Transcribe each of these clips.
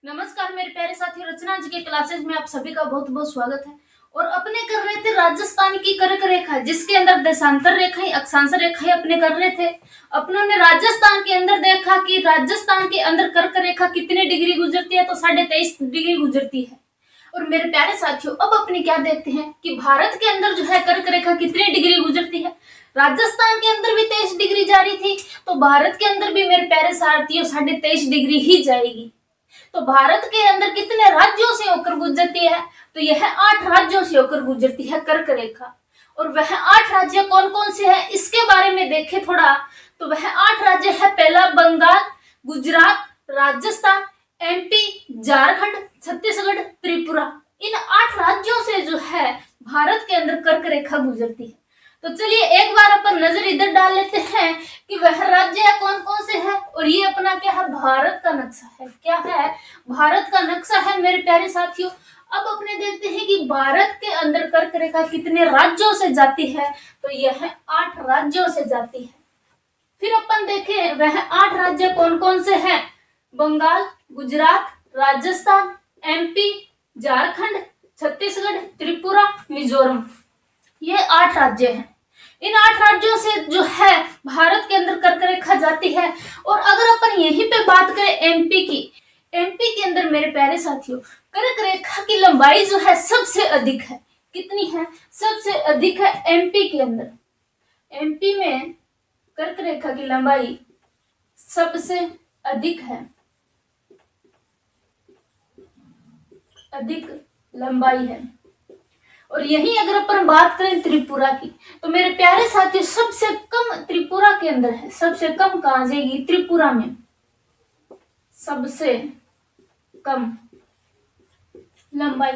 नमस्कार मेरे प्यारे साथियों, रचना जी के क्लासेज में आप सभी का बहुत बहुत स्वागत है। और अपने कर रहे थे राजस्थान की कर्क रेखा, जिसके अंदर देशांतर रेखाएं अक्षांश रेखाएं अपने कर रहे थे। अपनों ने राजस्थान के अंदर देखा कि राजस्थान के अंदर कर्क रेखा कितने डिग्री गुजरती है, तो 23.5 डिग्री गुजरती है। और मेरे प्यारे साथियों, अब अपने क्या देखते हैं कि भारत के अंदर जो है कर्क रेखा कितनी डिग्री गुजरती है। राजस्थान के अंदर भी 23 डिग्री जा रही थी, तो भारत के अंदर भी मेरे प्यारे साथियों 23.5 डिग्री ही जाएगी। तो भारत के अंदर कितने राज्यों से होकर गुजरती है, तो यह 8 राज्यों से होकर गुजरती है कर्क रेखा। और वह 8 राज्य कौन कौन से हैं, इसके बारे में देखें थोड़ा, तो वह 8 राज्य है। पहला बंगाल, गुजरात, राजस्थान, एमपी, झारखंड, छत्तीसगढ़, त्रिपुरा। इन 8 राज्यों से जो है भारत के अंदर कर्क रेखा गुजरती है। तो चलिए एक बार अपन नजर इधर डाल लेते हैं कि वह राज्य कौन कौन से है। और ये अपना क्या है, भारत का नक्शा है। क्या है, भारत का नक्शा है मेरे प्यारे साथियों। अब अपने देखते हैं कि भारत के अंदर कर्क रेखा कितने राज्यों से जाती है, तो यह 8 राज्यों से जाती है। फिर अपन देखें वह 8 राज्य कौन कौन से हैं। बंगाल, गुजरात, राजस्थान, एमपी, झारखंड, छत्तीसगढ़, त्रिपुरा, मिजोरम। ये 8 राज्य हैं। इन 8 राज्यों से जो है भारत के अंदर कर्क रेखा जाती है। और अगर अपन यहीं पे बात करें एमपी की, एमपी के अंदर मेरे प्यारे साथियों कर्क रेखा की लंबाई जो है सबसे अधिक है। कितनी है, सबसे अधिक है एमपी के अंदर। एमपी में कर्क रेखा की लंबाई सबसे अधिक है, अधिक लंबाई है। और यही अगर अपन बात करें त्रिपुरा की, तो मेरे प्यारे साथियों सबसे कम त्रिपुरा के अंदर है। सबसे कम कहां जाएगी, त्रिपुरा में सबसे कम लंबाई।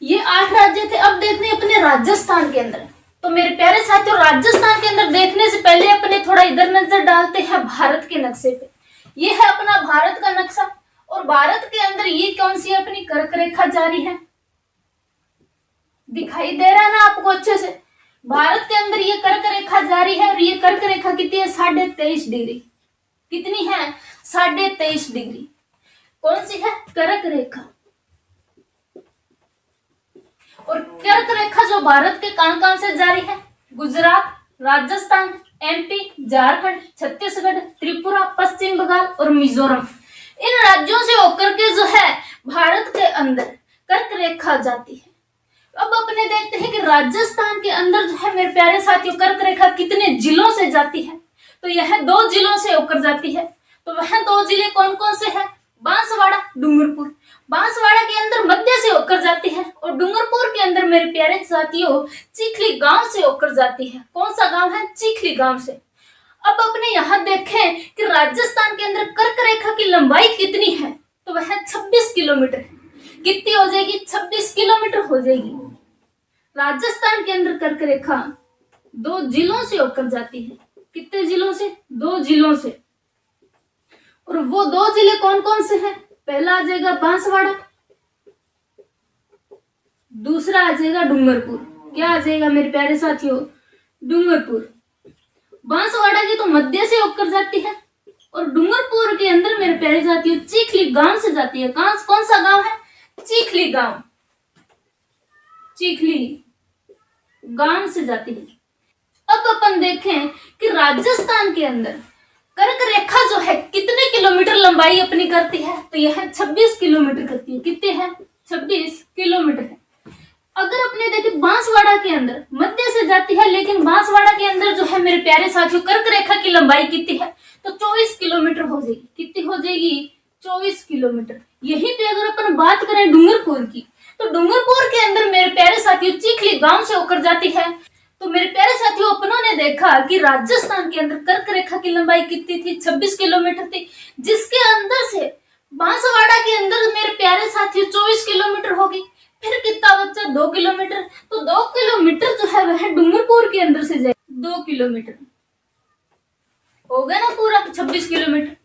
ये 8 राज्य थे। अब देखते हैं अपने राजस्थान के अंदर। तो मेरे प्यारे साथियों राजस्थान के अंदर देखने से पहले अपने थोड़ा इधर नजर डालते हैं भारत के नक्शे पे। ये है अपना भारत का नक्शा। और भारत के अंदर ये कौन सी अपनी कर्क रेखा जारी है, दिखाई दे रहा है ना आपको अच्छे से। भारत के अंदर ये कर्क रेखा जारी है। और ये कर्क रेखा कितनी है, 23.5 डिग्री। कितनी है, 23.5 डिग्री। कौन सी है, कर्क रेखा। और कर्क रेखा जो भारत के कहां से जारी है, गुजरात, राजस्थान, एमपी, झारखंड, छत्तीसगढ़, त्रिपुरा, पश्चिम बंगाल और मिजोरम। इन राज्यों से होकर के जो है भारत के अंदर कर्क रेखा जाती है। अब अपने देखते हैं कि राजस्थान के अंदर जो है मेरे प्यारे साथियों कर्क रेखा कितने जिलों से जाती है, तो यह 2 जिलों से होकर जाती है। तो वह 2 जिले कौन कौन से हैं, बांसवाड़ा, डूंगरपुर। बांसवाड़ा के अंदर मध्य से होकर जाती है। और डूंगरपुर के अंदर मेरे प्यारे साथियों चिखली गांव से होकर जाती है। कौन सा गांव है, चिखली गांव से। अब अपने यहाँ देखें कि राजस्थान के अंदर कर्क रेखा की लंबाई कितनी है, तो वह 26 किलोमीटर है। कितनी हो जाएगी, 26 किलोमीटर हो जाएगी। राजस्थान के अंदर कर्क रेखा 2 जिलों से होकर जाती है। कितने जिलों से, 2 जिलों से। और वो 2 जिले कौन कौन से हैं, पहला आ जाएगा बांसवाड़ा, दूसरा आ जाएगा डूंगरपुर। क्या आ जाएगा मेरे प्यारे साथियों, डूंगरपुर। बांसवाड़ा की तो मध्य से होकर जाती है। और डूंगरपुर के अंदर मेरे प्यारे साथियों चिखली गांव से जाती है। कौन सा गांव है, चिखली गांव। चिखली गांव से जाती है। अब अपन देखें कि राजस्थान के अंदर कर्क रेखा जो है कितने किलोमीटर लंबाई अपनी करती है, तो यह 26 किलोमीटर करती है। कितने है, 26 किलोमीटर है। अगर अपने देखें बांसवाड़ा के अंदर मध्य से जाती है, लेकिन बांसवाड़ा के अंदर जो है मेरे प्यारे साथियों कर्क रेखा की लंबाई कितनी है, तो 24 किलोमीटर हो जाएगी। कितनी हो जाएगी, 24 किलोमीटर। यहीं पे अगर अपन बात करें डूंगरपुर की, तो डूंगरपुर के अंदर मेरे प्यारे साथियों चिखली गांव से होकर जाती है। तो मेरे प्यारे साथियों अपनों ने देखा कि राजस्थान के अंदर कर्क रेखा की लंबाई कितनी थी, 26 किलोमीटर थी, जिसके अंदर से बांसवाड़ा के अंदर मेरे प्यारे साथियों 24 किलोमीटर होगी। फिर कितना बच्चा, 2 किलोमीटर। तो 2 किलोमीटर जो है वह डूंगरपुर के अंदर से जाए, 2 किलोमीटर हो गया ना पूरा 26 किलोमीटर।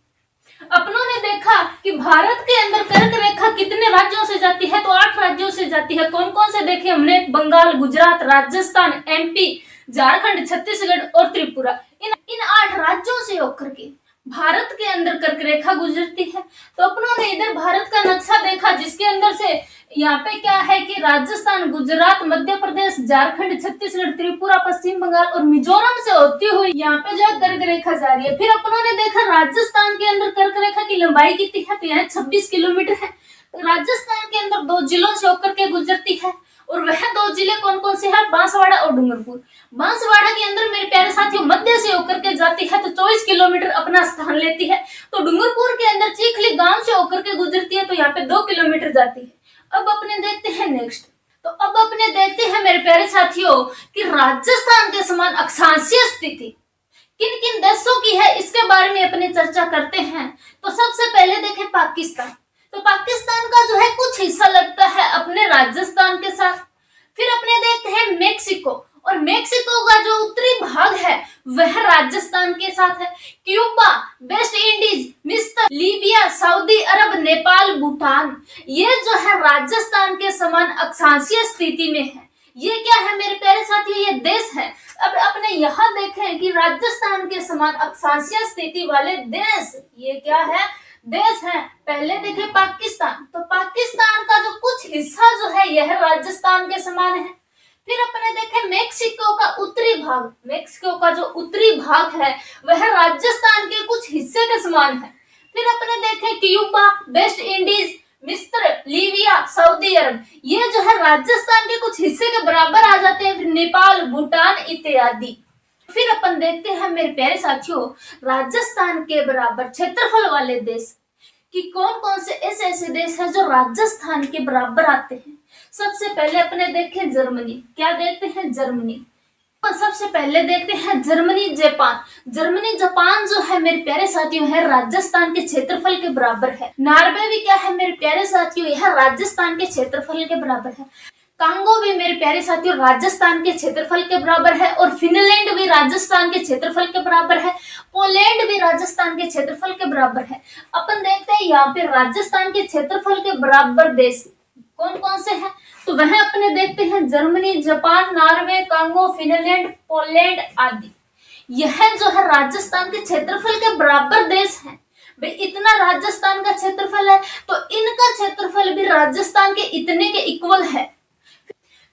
अपनों ने देखा कि भारत के अंदर कर्क रेखा कितने राज्यों से जाती है, तो 8 राज्यों से जाती है। कौन कौन से देखे हमने, बंगाल, गुजरात, राजस्थान, एमपी, झारखंड, छत्तीसगढ़ और त्रिपुरा। इन 8 राज्यों से होकर के भारत के अंदर कर्क रेखा गुजरती है। तो अपनों ने इधर भारत का नक्शा देखा, जिसके अंदर से यहाँ पे क्या है कि राजस्थान, गुजरात, मध्य प्रदेश, झारखंड, छत्तीसगढ़, त्रिपुरा, पश्चिम बंगाल और मिजोरम से होती हुई यहाँ पे जो है कर्क रेखा जा रही है। फिर अपनों ने देखा राजस्थान के अंदर कर्क रेखा की लंबाई कितनी है, तो यहाँ 26 किलोमीटर है। राजस्थान के अंदर 2 जिलों से होकर के गुजरती है, और वह 2 जिले कौन कौन से हैं, बांसवाड़ा और डूंगरपुर। बांसवाड़ा के अंदर मेरे प्यारे साथियों मध्य से होकर के जाती है, तो 24 किलोमीटर अपना स्थान लेती है। तो डूंगरपुर के अंदर चीखली गांव से होकर के गुजरती है, तो यहाँ पे 2 किलोमीटर जाती है। अब अपने देखते हैं नेक्स्ट। तो अब अपने देखते हैं मेरे प्यारे साथियों कि राजस्थान के समान अक्षांशीय स्थिति किन किन देशों की है, इसके बारे में अपने चर्चा करते हैं। तो सबसे पहले देखें पाकिस्तान। तो पाकिस्तान का जो है कुछ हिस्सा लगता है अपने राजस्थान के साथ। फिर अपने देखते हैं मेक्सिको, और मेक्सिको का जो उत्तरी भाग है वह राजस्थान के साथ है। क्यूबा, वेस्ट इंडीज, मिस्र, लीबिया, सऊदी अरब, नेपाल, भूटान, ये जो है राजस्थान के समान अक्षांशीय स्थिति में है। ये क्या है मेरे प्यारे साथियों, ये देश है। अब अपने यहाँ देखें कि राजस्थान के समान अक्षांशीय स्थिति वाले देश ये क्या है, देश है। पहले देखें पाकिस्तान। तो पाकिस्तान का जो कुछ हिस्सा जो है यह राजस्थान के समान है। फिर अपने देखें मेक्सिको का उत्तरी भाग। मेक्सिको का जो उत्तरी भाग है वह राजस्थान के कुछ हिस्से के समान है। फिर अपने देखें क्यूबा, वेस्ट इंडीज, मिस्र, लीबिया, सऊदी अरब, ये जो है राजस्थान के कुछ हिस्से के बराबर आ जाते हैं। फिर नेपाल, भूटान इत्यादि। फिर अपन देखते हैं मेरे प्यारे साथियों राजस्थान के बराबर क्षेत्रफल वाले देश कि कौन कौन से ऐसे देश हैं जो राजस्थान के बराबर आते हैं। सबसे पहले अपने देखें जर्मनी। क्या देखते हैं, जर्मनी। सबसे पहले देखते हैं जर्मनी, जापान। जर्मनी, जापान जो है मेरे प्यारे साथियों है राजस्थान के क्षेत्रफल के बराबर है। नॉर्वे भी क्या है मेरे प्यारे साथियों, यह राजस्थान के क्षेत्रफल के बराबर है। कांगो भी मेरे प्यारे साथियों राजस्थान के क्षेत्रफल के बराबर है, और फिनलैंड भी राजस्थान के क्षेत्रफल के बराबर है। पोलैंड भी राजस्थान के क्षेत्रफल के बराबर है। अपन देखते हैं यहाँ पे राजस्थान के क्षेत्रफल के बराबर देश कौन कौन से हैं। तो वह अपने देखते हैं Germany, Japan, Norway, Congo, Finland, Poland आदि। यह जो है राजस्थान के क्षेत्रफल के बराबर देश हैं। भाई इतना राजस्थान का क्षेत्रफल है तो इनका क्षेत्रफल भी राजस्थान के इतने के इक्वल है।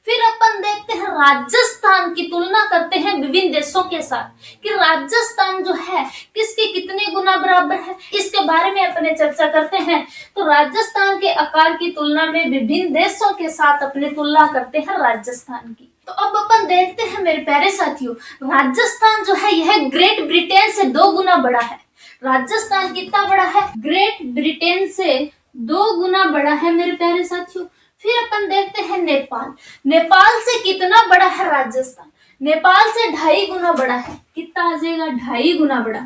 फिर अपन देखते हैं राजस्थान की तुलना करते हैं विभिन्न देशों के साथ कि राजस्थान जो है किसके कितने गुना बराबर है, इसके बारे में अपने चर्चा करते हैं। तो राजस्थान के आकार की तुलना में विभिन्न देशों के साथ अपने तुलना करते हैं राजस्थान की। तो अब अपन देखते हैं मेरे प्यारे साथियों राजस्थान जो है यह ग्रेट ब्रिटेन से 2 गुना बड़ा है। राजस्थान कितना बड़ा है, ग्रेट ब्रिटेन से 2 गुना बड़ा है मेरे प्यारे साथियों। फिर अपन देखते हैं नेपाल। नेपाल से कितना बड़ा है राजस्थान, नेपाल से 2.5 गुना बड़ा है। कितना आ जाएगा, 2.5 गुना बड़ा,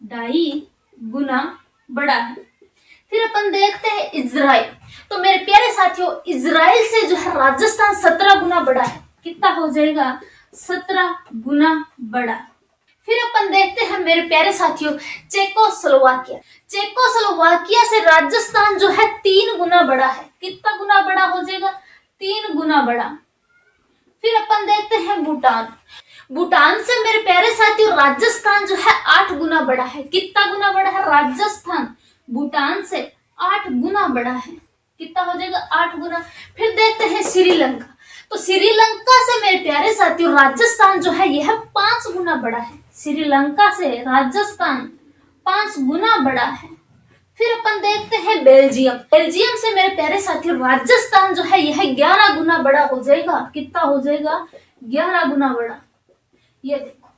2.5 गुना बड़ा है। फिर अपन देखते हैं इजराइल। तो मेरे प्यारे साथियों इजराइल से जो है राजस्थान 17 गुना बड़ा है। कितना हो जाएगा, 17 गुना बड़ा। फिर अपन देखते हैं मेरे प्यारे साथियों चेकोस्लोवाकिया। चेकोस्लोवाकिया से राजस्थान जो है 3 गुना बड़ा है। कितना गुना बड़ा हो जाएगा, 3 गुना बड़ा। फिर अपन देखते हैं भूटान। भूटान से मेरे प्यारे साथियों राजस्थान जो है 8 गुना बड़ा है। कितना गुना बड़ा है, राजस्थान भूटान से 8 गुना बड़ा है। कितना हो जाएगा, 8 गुना। फिर देखते हैं श्रीलंका। तो श्रीलंका से मेरे प्यारे साथियों राजस्थान जो है यह 5 गुना बड़ा है। श्रीलंका से राजस्थान 5 गुना बड़ा है। फिर अपन देखते हैं बेल्जियम। बेल्जियम से मेरे प्यारे साथियों राजस्थान जो है यह 11 गुना बड़ा हो जाएगा। कितना हो जाएगा, 11 गुना बड़ा। ये देखो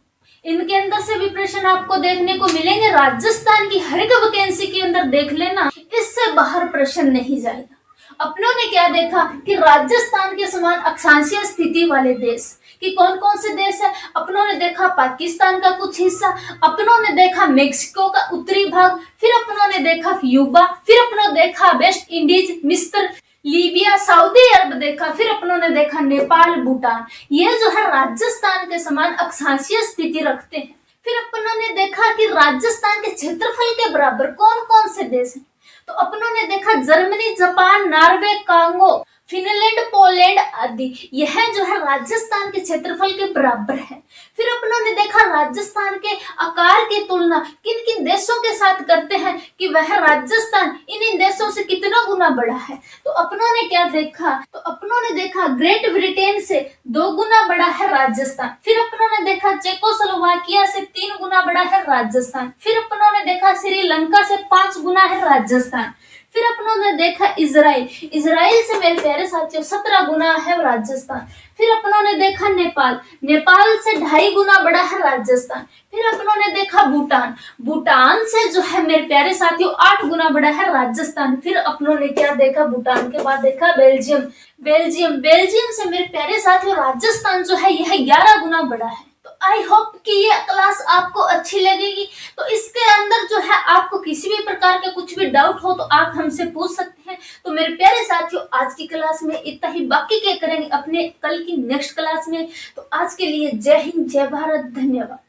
इनके अंदर से भी प्रश्न आपको देखने को मिलेंगे। राजस्थान की हर एक वैकेंसी के अंदर देख लेना, इससे बाहर प्रश्न नहीं जाएगा। अपनों ने क्या देखा कि राजस्थान के समान अक्षांशीय स्थिति वाले देश कि कौन कौन से देश है। अपनों ने देखा पाकिस्तान का कुछ हिस्सा, अपनों ने देखा मेक्सिको का उत्तरी भाग, फिर अपनों ने देखा क्यूबा, फिर अपनों ने देखा वेस्ट इंडीज, मिस्र, लीबिया, सऊदी अरब देखा, फिर अपनों ने देखा नेपाल, भूटान। ये जो है राजस्थान के समान अक्षांशीय स्थिति रखते हैं। फिर अपनों ने देखा कि राजस्थान के क्षेत्रफल के बराबर कौन कौन से देश हैं। तो अपनों ने देखा Germany, Japan, Norway, Congo, Finland, Poland आदि, यह जो है राजस्थान के क्षेत्रफल के बराबर है। फिर अपनों ने देखा राजस्थान के आकार की तुलना किन किन देशों के साथ करते हैं कि वह राजस्थान इन देशों से कितना गुना बड़ा है। तो अपनों ने क्या देखा, तो अपनों ने देखा ग्रेट ब्रिटेन से 2 गुना बड़ा है राजस्थान। फिर अपनों ने देखा चेकोस्लोवाकिया से 3 गुना बड़ा है राजस्थान। फिर अपनों ने देखा श्रीलंका से 5 गुना है राजस्थान। फिर अपनों ने देखा इजराइल, इजराइल से मेरे प्यारे साथियों 17 गुना है राजस्थान। फिर अपनों ने देखा नेपाल, नेपाल से 2.5 गुना बड़ा है राजस्थान। फिर अपनों ने देखा भूटान, भूटान से जो है मेरे प्यारे साथियों 8 गुना बड़ा है राजस्थान। फिर अपनों ने क्या देखा, भूटान के बाद देखा बेल्जियम, बेल्जियम, बेल्जियम से मेरे प्यारे साथियों राजस्थान जो है यह 11 गुना बड़ा है। तो आई होप कि ये क्लास आपको अच्छी लगेगी। तो इसके अंदर जो है आपको किसी भी प्रकार के कुछ भी डाउट हो तो आप हमसे पूछ सकते हैं। तो मेरे प्यारे साथियों आज की क्लास में इतना ही, बाकी क्या करेंगे अपने कल की नेक्स्ट क्लास में। तो आज के लिए जय हिंद, जय भारत, धन्यवाद।